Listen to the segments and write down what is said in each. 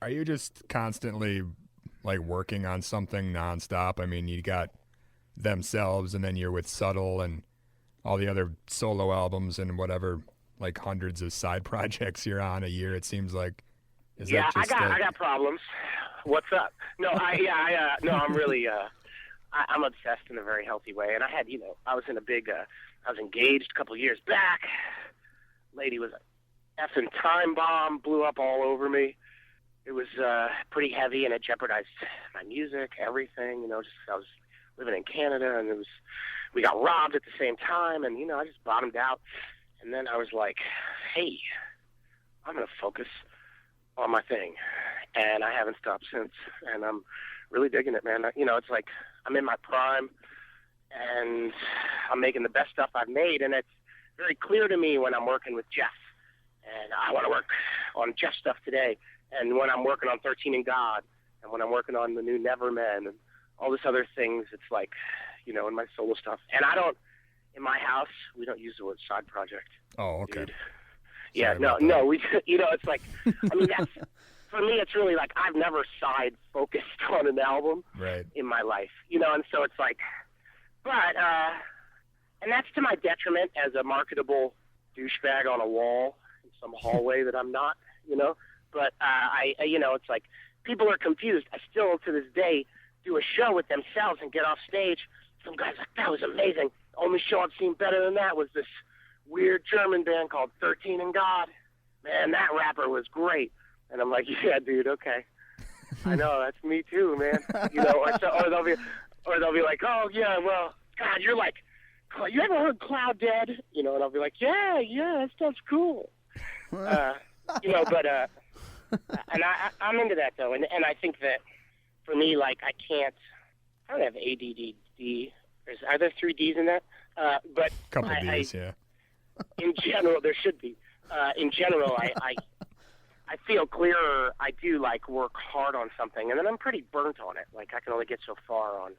are you just constantly like working on something nonstop? I mean, you got themselves, and then you're with Subtle and all the other solo albums and whatever, like hundreds of side projects you're on a year. It seems like. Is Yeah, that just I got problems. What's up? No, no, I'm really, I'm obsessed in a very healthy way. And I had, I was in a big, I was engaged a couple of years back. Lady was an effing time bomb, blew up all over me. It was pretty heavy, and it jeopardized my music, everything. Just I was living in Canada, and we got robbed at the same time, and I just bottomed out. And then I was like, hey, I'm gonna focus on my thing, and I haven't stopped since, and I'm really digging it, man. It's like I'm in my prime, and I'm making the best stuff I've made, and it's very clear to me when I'm working with Jeff, and I want to work on Jeff stuff today, and when I'm working on 13 and God, and when I'm working on the new Nevermen, and all this other things, it's like, in my solo stuff. And in my house, we don't use the word side project. Oh, okay. Dude. Yeah, no, we, it's like, I mean, that's, for me, it's really like, I've never side focused on an album in my life, and so it's like, but, and that's to my detriment as a marketable douchebag on a wall in some hallway that I'm not, but, it's like, people are confused. I still, to this day, do a show with themselves and get off stage. Some guy's like, that was amazing. The only show I've seen better than that was this weird German band called 13 and God. Man, that rapper was great. And I'm like, yeah, dude, okay. I know, that's me too, man. Or they'll be like, oh yeah, well, God, you're like, you ever heard cLOUDDEAD? And I'll be like, yeah, that stuff's cool. But and I'm into that though, and I think that for me, like, I don't have ADD. Are there 3 Ds in that? But couple Ds, yeah. In general, there should be. In general, I feel clearer. I do like work hard on something, and then I'm pretty burnt on it. Like I can only get so far on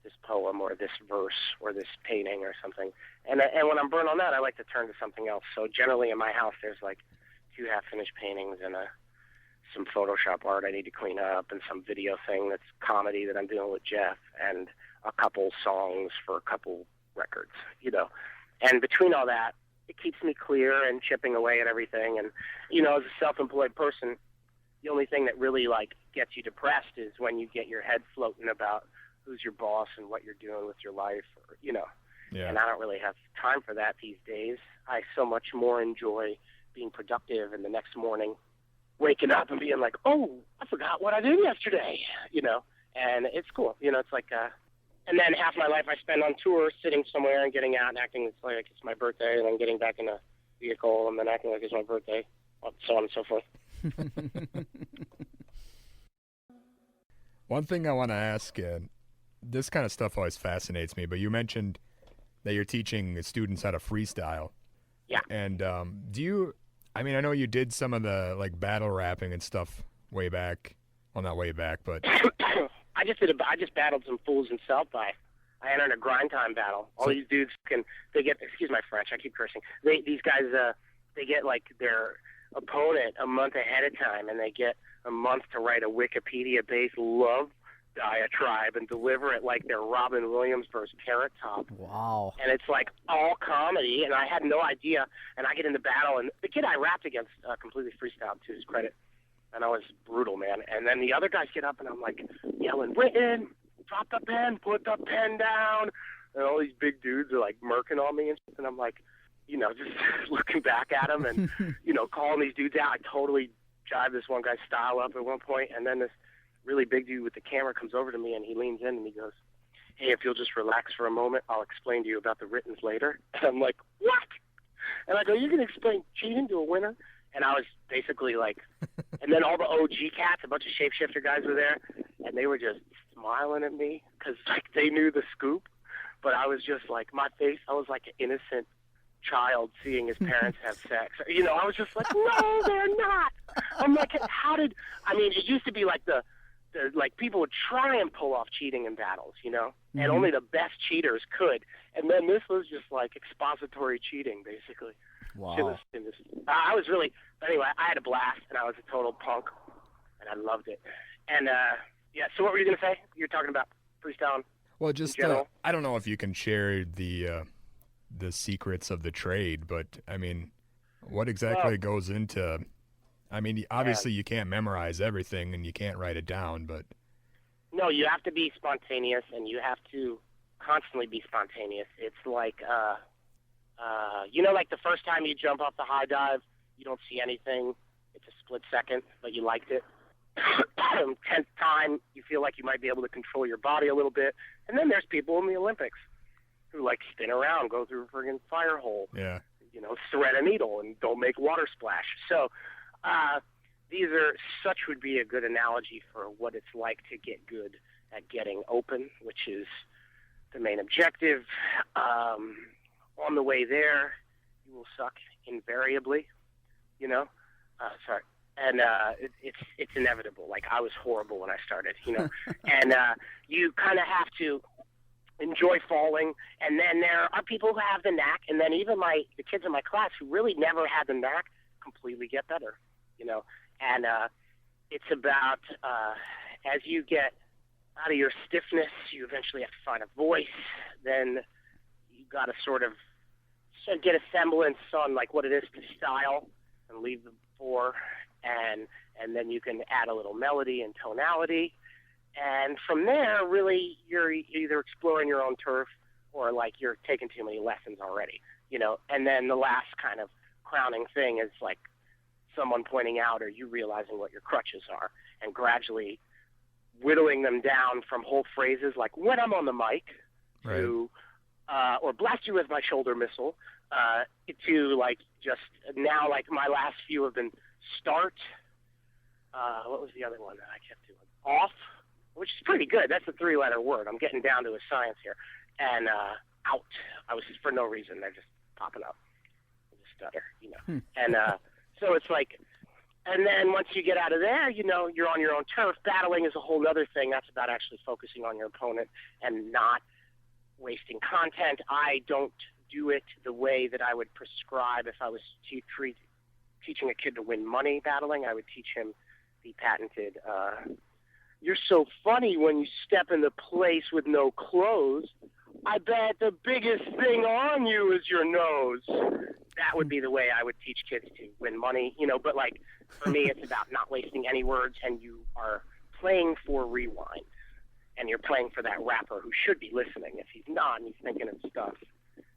this poem or this verse or this painting or something. And when I'm burnt on that, I like to turn to something else. So generally, in my house, there's like 2 half-finished paintings and some Photoshop art I need to clean up, and some video thing that's comedy that I'm doing with Jeff, and a couple songs for a couple records, And between all that, it keeps me clear and chipping away at everything. And, as a self-employed person, the only thing that really, like, gets you depressed is when you get your head floating about who's your boss and what you're doing with your life, or, Yeah. And I don't really have time for that these days. I so much more enjoy being productive, and the next morning waking up and being like, oh, I forgot what I did yesterday, and it's cool. It's like, and then half my life I spend on tour, sitting somewhere and getting out and acting like it's my birthday, and then getting back in a vehicle and then acting like it's my birthday, so on and so forth. One thing I want to ask, this kind of stuff always fascinates me, but you mentioned that you're teaching students how to freestyle. Yeah. And I know you did some of the like battle rapping and stuff way back. Well, not way back, but I just battled some fools in South by. I entered a grind time battle. All these dudes they get, excuse my French, I keep cursing. These guys, they get like their opponent a month ahead of time, and they get a month to write a Wikipedia-based love diatribe and deliver it like they're Robin Williams versus Carrot Top. Wow. And it's like all comedy, and I had no idea. And I get in the battle, and the kid I rapped against completely freestyled, to his credit. And I was brutal, man. And then the other guys get up, and I'm like yelling, "Written, drop the pen, put the pen down." And all these big dudes are like murking on me, and I'm like, just looking back at them and, calling these dudes out. I totally jived this one guy's style up at one point, and then this really big dude with the camera comes over to me, and he leans in and he goes, "Hey, if you'll just relax for a moment, I'll explain to you about the writtens later." And I'm like, "What?" And I go, "You're going to explain cheating to a winner?" And I was basically like, and then all the OG cats, a bunch of shapeshifter guys were there, and they were just smiling at me because like they knew the scoop. But I was just like, my face, I was like an innocent child seeing his parents have sex. I was just like, no, they're not. I'm like, it used to be like like people would try and pull off cheating in battles, and only the best cheaters could. And then this was just like expository cheating, basically. Wow. I was really, anyway, I had a blast, and I was a total punk. and I loved it. And yeah, so what were you gonna say? You're talking about freestyle. Well, just I don't know if you can share the secrets of the trade, but I mean, what exactly goes into? I mean, obviously you can't memorize everything and you can't write it down, but no, you have to be spontaneous, and you have to constantly be spontaneous. It's like like the first time you jump off the high dive, you don't see anything. It's a split second, but you liked it. 10th time, you feel like you might be able to control your body a little bit. And then there's people in the Olympics who like spin around, go through a friggin' fire hole, thread a needle and don't make water splash. So such would be a good analogy for what it's like to get good at getting open, which is the main objective. On the way there, you will suck invariably, sorry. And it's inevitable. Like, I was horrible when I started, and you kind of have to enjoy falling. And then there are people who have the knack, and then even the kids in my class who really never had the knack completely get better, And it's about as you get out of your stiffness, you eventually have to find a voice. Then you got to sort of get a semblance on like what it is to style and leave the four. And then you can add a little melody and tonality. And from there, really, you're either exploring your own turf or, like, you're taking too many lessons already, And then the last kind of crowning thing is, like, someone pointing out or you realizing what your crutches are and gradually whittling them down from whole phrases like, when I'm on the mic, right, to or blast you with my shoulder missile, to, like, just now, like, my last few have been start. What was the other one that I kept doing? Off, which is pretty good. That's a 3-letter word. I'm getting down to a science here. And out. I was for no reason. They're just popping up. With a stutter, And so it's like, and then once you get out of there, you're on your own turf. Battling is a whole other thing. That's about actually focusing on your opponent and not wasting content. I don't do it the way that I would prescribe if I was teaching a kid to win money battling. I would teach him the patented, you're so funny when you step into place with no clothes. I bet the biggest thing on you is your nose. That would be the way I would teach kids to win money, but like for me, it's about not wasting any words, and you are playing for rewind, and you're playing for that rapper who should be listening. If he's not and he's thinking of stuff,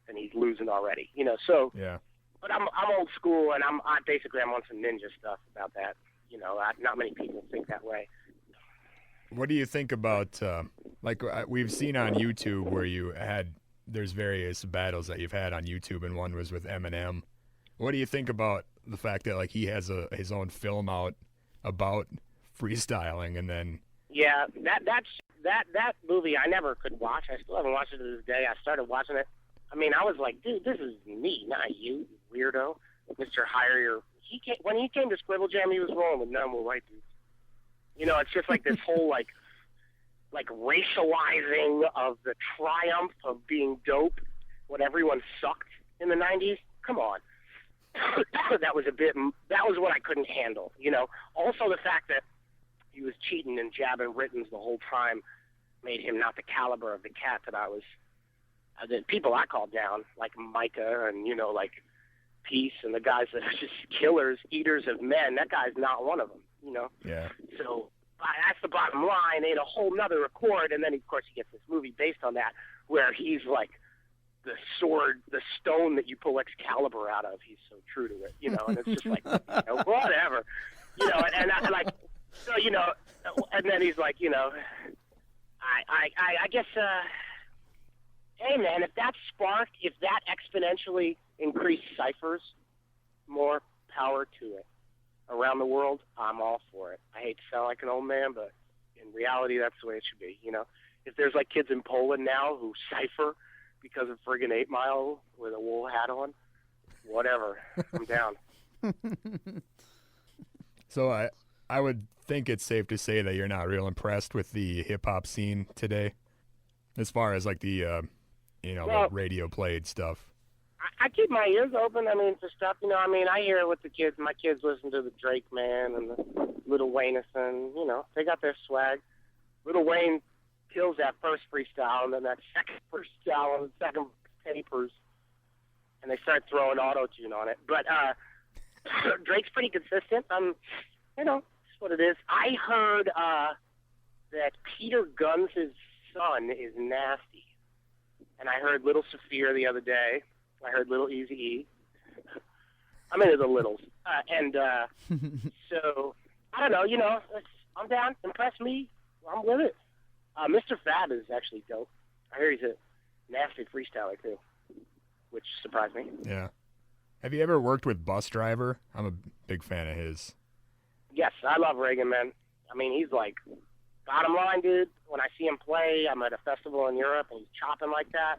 then he's losing already, so. Yeah. But I'm old school, and I'm on some ninja stuff about that. Not many people think that way. What do you think about we've seen on YouTube where there's various battles that you've had on YouTube, and one was with Eminem. What do you think about the fact that like he has his own film out about freestyling, and then that movie I never could watch. I still haven't watched it to this day. I started watching it. I mean, I was like, dude, this is me, not you, weirdo. Mr. Hire when he came to Squivel Jam, he was rolling with normal white dudes. It's just like this whole like racializing of the triumph of being dope when everyone sucked in the 90s. Come on. That was what I couldn't handle, Also the fact that he was cheating and jabbing Britons the whole time made him not the caliber of the cat that I was. The people I called down, like Micah and, like Peace and the guys that are just killers, eaters of men, that guy's not one of them, Yeah. So that's the bottom line. They had a whole nother record, and then, of course, he gets this movie based on that where he's like the stone that you pull Excalibur out of. He's so true to it, and it's just like, whatever, and I like, so, and then he's like, I guess, hey, man, if that exponentially increased ciphers, more power to it. Around the world, I'm all for it. I hate to sound like an old man, but in reality, that's the way it should be, If there's like kids in Poland now who cipher because of friggin' 8 Mile with a wool hat on, whatever, I'm down. So I would think it's safe to say that you're not real impressed with the hip-hop scene today, as far as like the the radio played stuff. I keep my ears open. I mean, for stuff, you know. I mean, I hear what the kids. My kids listen to the Drake Man and the Lil Wayneson. You know, they got their swag. Lil Wayne kills that first freestyle, and then that second freestyle, and the second tapers, and they start throwing auto tune on it. But Drake's pretty consistent. You know, it's what it is. I heard that Peter Guns' son is nasty, and I heard Little Saphir the other day. I heard Little Eazy-E. I'm into the littles. So, I don't know, you know, I'm down. Impress me. I'm with it. Mr. Fab is actually dope. I hear he's a nasty freestyler, too, which surprised me. Yeah. Have you ever worked with Bus Driver? I'm a big fan of his. Yes, I love Reagan, man. I mean, he's like, bottom line, dude, when I see him play, I'm at a festival in Europe, and he's chopping like that.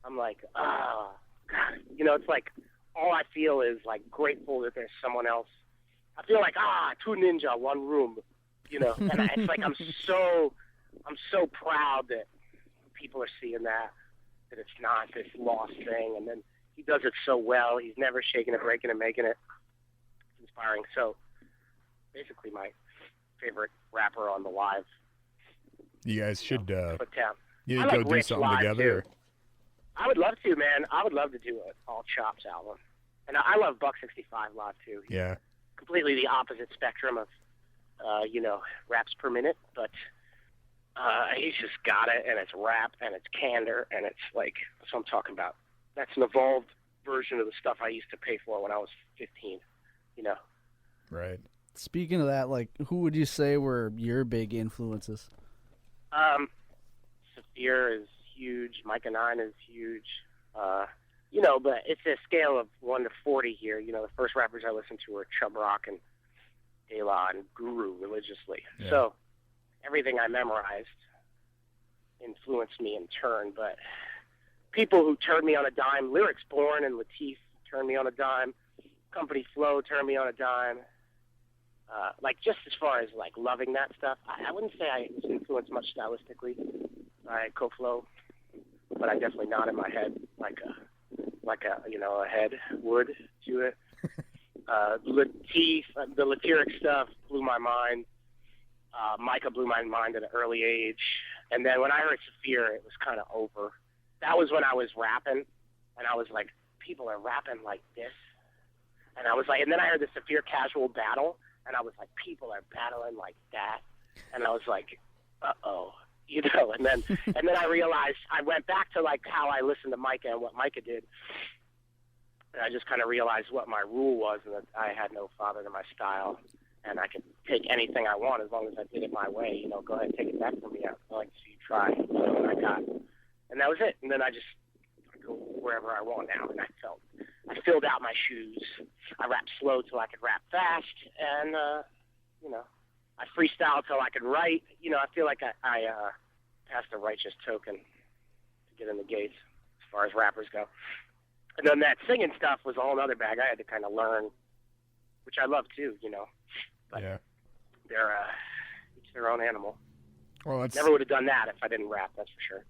I'm like, oh, God. You know, it's like all I feel is, like, grateful that there's someone else. I feel like, two ninja, one room, you know. And it's like I'm so proud that people are seeing that it's not this lost thing. And then he does it so well. He's never shaking it, breaking it, making it. It's inspiring. So basically my favorite rapper on the live. You guys should put down. you I go like do Rich something live, together. too. I would love to, man. I would love to do an All Chops album. And I love Buck 65 live, too. He's Yeah. completely the opposite spectrum of, you know, raps per minute. But he's just got it, and it's rap, and it's candor, and it's like, that's what I'm talking about. That's an evolved version of the stuff I used to pay for when I was 15, you know. Right. Speaking of that, like, who would you say were your big influences? Saphir is huge. Micah 9 is huge. You know, but it's a scale of 1 to 40 here. You know, the first rappers I listened to were Chub Rock and De La and Guru religiously. Yeah. So everything I memorized influenced me in turn. But people who turned me on a dime, Lyrics Born and Latif turned me on a dime. Company Flow turned me on a dime. Like, just as far as, like, loving that stuff, I wouldn't say I was influenced much stylistically by Co-Flow, but I definitely nodded my head like a you know, a head would to it. Latif, the Latiric stuff blew my mind. Micah blew my mind at an early age. And then when I heard Saphir, it was kind of over. That was when I was rapping, and I was like, people are rapping like this. And I was like, and then I heard the Saphir Casual Battle, and I was like, people are battling like that. And I was like, uh-oh. You know, and then I realized, I went back to, like, how I listened to Micah and what Micah did. And I just kind of realized what my rule was, and that I had no father to my style, and I could take anything I want as long as I did it my way. You know, go ahead and take it back from me. I like to see you try. So I got, and that was it. And then I go wherever I want now, and I filled out my shoes. I rapped slow till I could rap fast, and you know, I freestyle till I could write. You know, I feel like I passed a righteous token to get in the gates as far as rappers go. And then that singing stuff was a whole other bag. I had to kind of learn, which I love too, you know. But Yeah. they're each their own animal. Well, that's Never would have done that if I didn't rap, that's for sure.